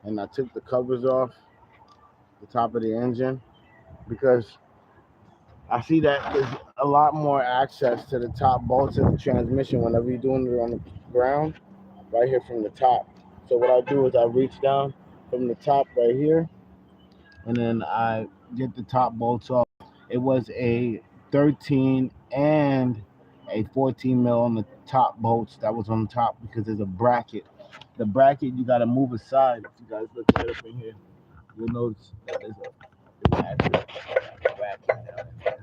and I took the covers off the top of the engine because I see that there's a lot more access to the top bolts of the transmission whenever you're doing it on the ground, right here from the top. So what I do is I reach down from the top right here, and then I get the top bolts off. It was a 13 and a 14 mil on the top bolts that was on top because there's a bracket. The bracket you got to move aside. If you guys look at it from here, you'll notice that there's an actual bracket down there.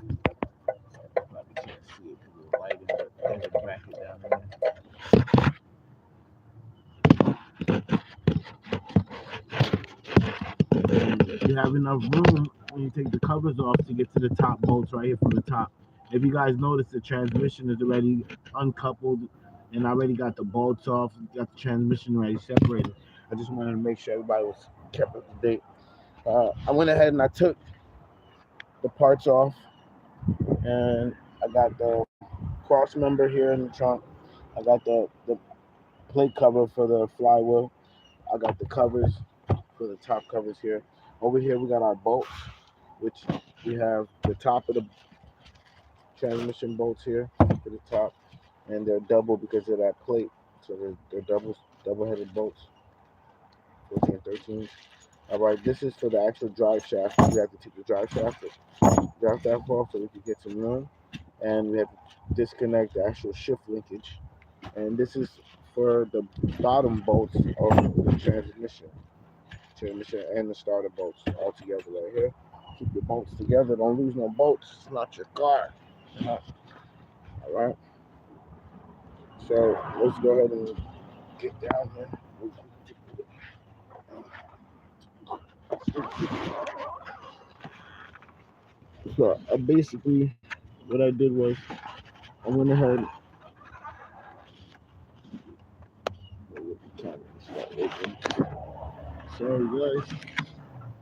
Probably can't see it because it's lighting, but there's a bracket down there. And you have enough room when you take the covers off to get to the top bolts right here from the top. If you guys notice, the transmission is already uncoupled and I already got the bolts off, got the transmission already separated. I just wanted to make sure everybody was kept up to date. I went ahead and I took the parts off, and I got the cross member here in the trunk. I got the plate cover for the flywheel. I got the covers for the top covers here. Over here we got our bolts, which we have the top of the transmission bolts here for the top, and they're double because of that plate. So they're double-headed bolts, 14 and 13. All right, this is for the actual drive shaft. We have to take the drive shaft off so we can get some room, and we have to disconnect the actual shift linkage. And this is for the bottom bolts of the transmission and the starter bolts all together right here. Keep your bolts together. Don't lose no bolts. It's not your car. All right. So let's go ahead and get down here. So basically, what I did was I went ahead. Sorry guys.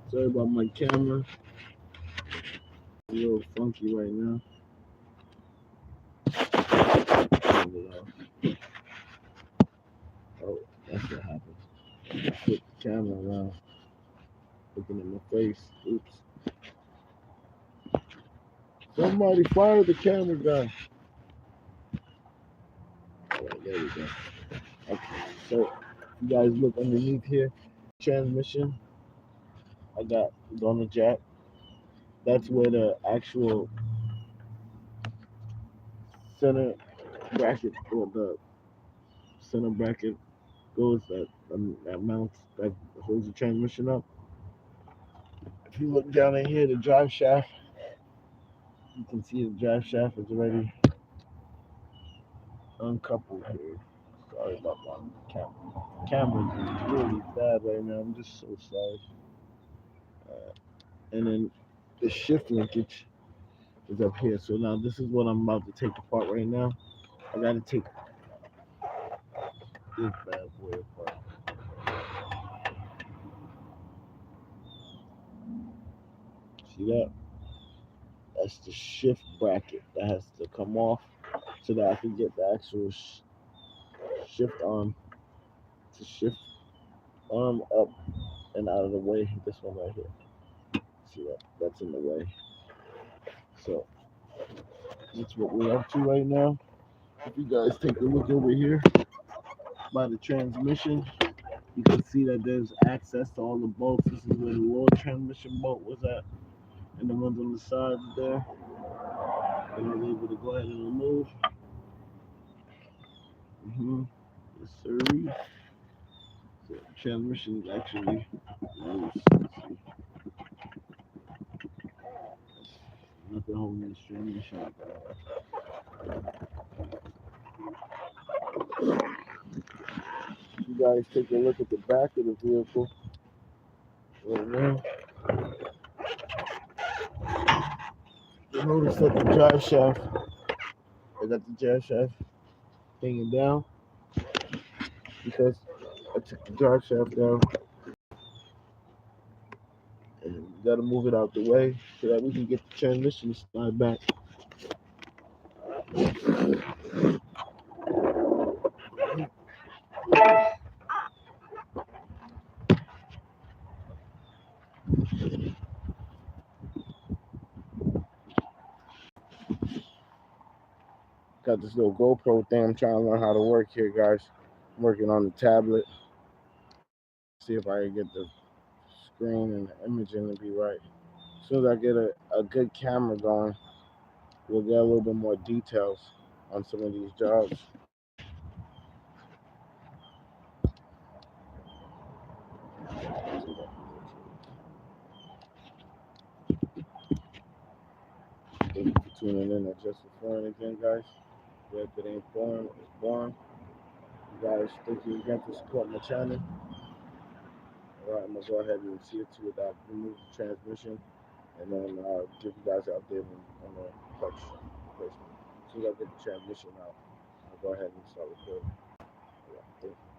Sorry about my camera. A little funky right now. Oh, that's what happened. I flipped the camera around, looking at my face. Oops. Somebody fire the camera guy. Alright, there we go. Okay, so you guys look underneath here. Transmission. I got on the jack. That's where the actual center bracket or the center bracket goes that mounts that holds the transmission up. If you look down in here, the drive shaft, you can see the drive shaft is already uncoupled here. Sorry about my camera. Camera's really bad right now. I'm just so sorry. And then the shift linkage is up here. So now this is what I'm about to take apart right now. I gotta take this bad boy apart. See that? That's the shift bracket that has to come off so that I can get the actual shift arm to shift arm up and out of the way. This one right here. See that? That's in the way. So that's what we're up to right now. If you guys take a look over here by the transmission, you can see that there's access to all the bolts. This is where the lower transmission bolt was at, and the ones on the sides there. And I was able to go ahead and remove. Yes, sir. So the transmission is actually loose. Nothing holding this transmission up. You guys take a look at the back of the vehicle right now. You notice that the drive shaft, I got the drive shaft hanging down because I took the drive shaft down, and you gotta move it out the way so that we can get the transmission to slide back. Got this little GoPro thing. I'm trying to learn how to work here, guys. I'm working on the tablet. See if I can get the screen and the imaging to be right. As soon as I get a good camera going, we'll get a little bit more details on some of these jobs. Thank you for tuning in at Jus4foreign again, guys. If it ain't boring, it's boring. You guys, thank you again for supporting my channel. Alright, I'm gonna go ahead and see it to it that I remove the transmission and then give you guys an update on the clutch replacement. As soon as I get the transmission out, I'll go ahead and start recording. Alright, thank you.